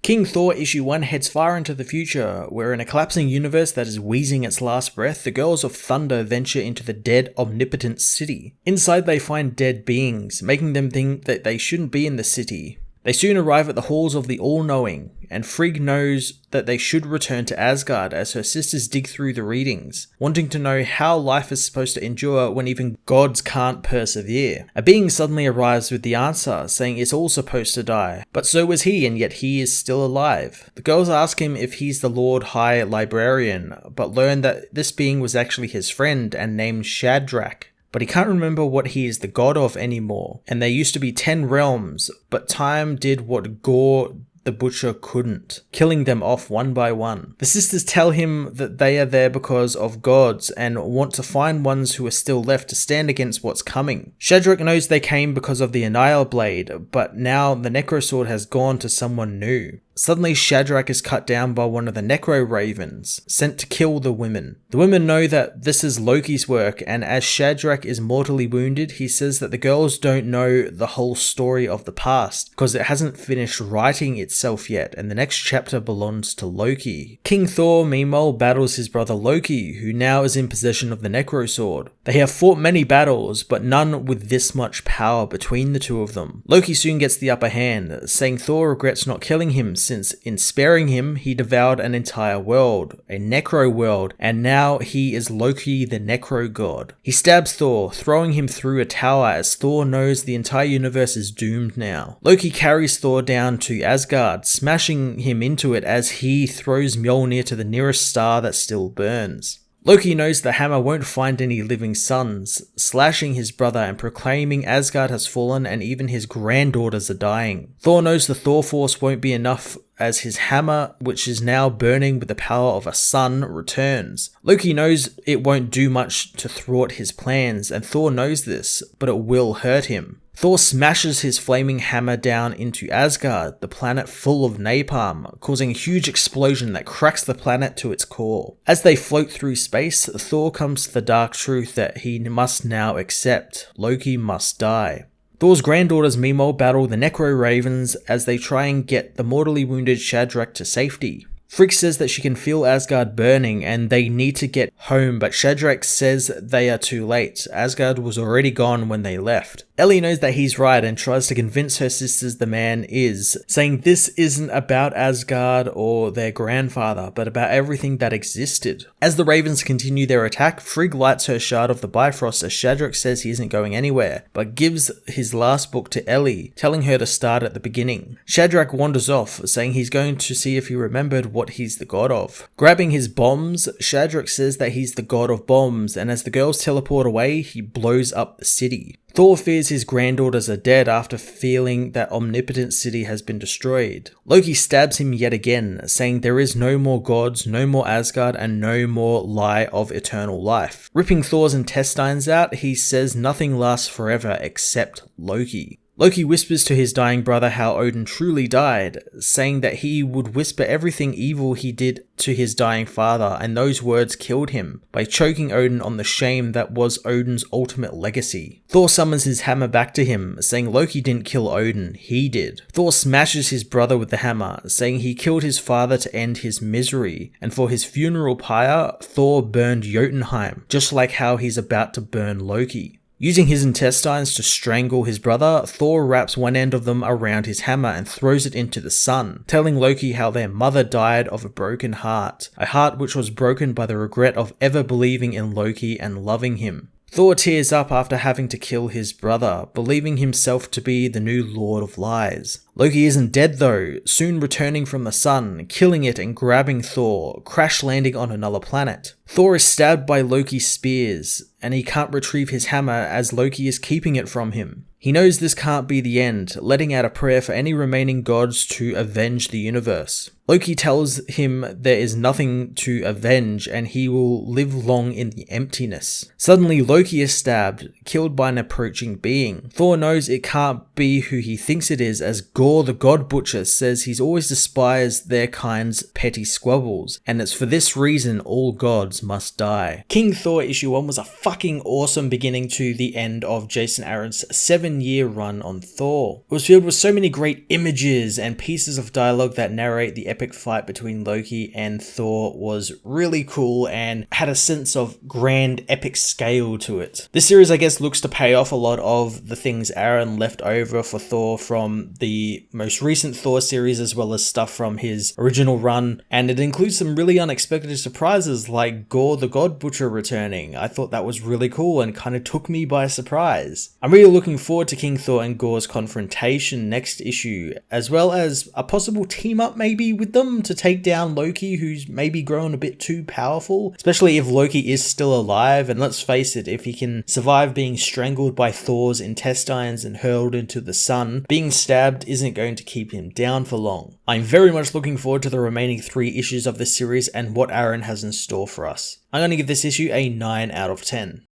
King Thor Issue 1 heads far into the future, where in a collapsing universe that is wheezing its last breath, the Girls of Thunder venture into the dead, omnipotent city. Inside they find dead beings, making them think that they shouldn't be in the city. They soon arrive at the halls of the All-Knowing, and Frigg knows that they should return to Asgard as her sisters dig through the readings, wanting to know how life is supposed to endure when even gods can't persevere. A being suddenly arrives with the answer, saying it's all supposed to die, but so was he, and yet he is still alive. The girls ask him if he's the Lord High Librarian, but learn that this being was actually his friend and named Shadrach. But he can't remember what he is the god of anymore, and there used to be 10 realms, but time did what Gore the Butcher couldn't, killing them off one by one. The sisters tell him that they are there because of gods and want to find ones who are still left to stand against what's coming. Shadrach knows they came because of the Annihil Blade, but now the Necrosword has gone to someone new. Suddenly Shadrach is cut down by one of the Necro Ravens, sent to kill the women. The women know that this is Loki's work, and as Shadrach is mortally wounded, he says that the girls don't know the whole story of the past, because it hasn't finished writing itself yet, and the next chapter belongs to Loki. King Thor, meanwhile, battles his brother Loki, who now is in possession of the Necrosword. They have fought many battles, but none with this much power between the two of them. Loki soon gets the upper hand, saying Thor regrets not killing him, since in sparing him, he devoured an entire world, a Necro world, and now he is Loki the Necrogod. He stabs Thor, throwing him through a tower as Thor knows the entire universe is doomed now. Loki carries Thor down to Asgard, smashing him into it as he throws Mjolnir to the nearest star that still burns. Loki knows the hammer won't find any living sons, slashing his brother and proclaiming Asgard has fallen and even his granddaughters are dying. Thor knows the Thor Force won't be enough as his hammer, which is now burning with the power of a sun, returns. Loki knows it won't do much to thwart his plans, and Thor knows this, but it will hurt him. Thor smashes his flaming hammer down into Asgard, the planet full of napalm, causing a huge explosion that cracks the planet to its core. As they float through space, Thor comes to the dark truth that he must now accept. Loki must die. Thor's granddaughters meanwhile battle the Necro Ravens as they try and get the mortally wounded Shadrach to safety. Frigg says that she can feel Asgard burning and they need to get home, but Shadrach says they are too late. Asgard was already gone when they left. Ellie knows that he's right and tries to convince her sisters the man is, saying this isn't about Asgard or their grandfather, but about everything that existed. As the Ravens continue their attack, Frigg lights her shard of the Bifrost as Shadrach says he isn't going anywhere, but gives his last book to Ellie, telling her to start at the beginning. Shadrach wanders off, saying he's going to see if he remembered what he's the god of. Grabbing his bombs, Shadrach says that he's the god of bombs, and as the girls teleport away, he blows up the city. Thor fears his granddaughters are dead after feeling that omnipotent city has been destroyed. Loki stabs him yet again, saying there is no more gods, no more Asgard, and no more lie of eternal life. Ripping Thor's intestines out, he says nothing lasts forever except Loki. Loki whispers to his dying brother how Odin truly died, saying that he would whisper everything evil he did to his dying father, and those words killed him, by choking Odin on the shame that was Odin's ultimate legacy. Thor summons his hammer back to him, saying Loki didn't kill Odin, he did. Thor smashes his brother with the hammer, saying he killed his father to end his misery, and for his funeral pyre, Thor burned Jotunheim, just like how he's about to burn Loki. Using his intestines to strangle his brother, Thor wraps one end of them around his hammer and throws it into the sun, telling Loki how their mother died of a broken heart, a heart which was broken by the regret of ever believing in Loki and loving him. Thor tears up after having to kill his brother, believing himself to be the new Lord of Lies. Loki isn't dead though, soon returning from the sun, killing it and grabbing Thor, crash landing on another planet. Thor is stabbed by Loki's spears, and he can't retrieve his hammer as Loki is keeping it from him. He knows this can't be the end, letting out a prayer for any remaining gods to avenge the universe. Loki tells him there is nothing to avenge and he will live long in the emptiness. Suddenly Loki is stabbed, killed by an approaching being. Thor knows it can't be who he thinks it is, as Gorr the God Butcher says he's always despised their kind's petty squabbles, and it's for this reason all gods must die. King Thor issue 1 was a fucking awesome beginning to the end of Jason Aaron's 7-year run on Thor. It was filled with so many great images and pieces of dialogue that narrate the epic fight between Loki and Thor was really cool and had a sense of grand epic scale to it. This series, I guess, looks to pay off a lot of the things Aaron left over for Thor from the most recent Thor series, as well as stuff from his original run, and it includes some really unexpected surprises like Gorr the God Butcher returning. I thought that was really cool and kind of took me by surprise. I'm really looking forward to King Thor and Gorr's confrontation next issue, as well as a possible team up maybe with them to take down Loki, who's maybe grown a bit too powerful, especially if Loki is still alive. And let's face it, if he can survive being strangled by Thor's intestines and hurled into the sun, being stabbed isn't going to keep him down for long. I'm very much looking forward to the remaining 3 issues of this series and what Aaron has in store for us. I'm going to give this issue a 9 out of 10.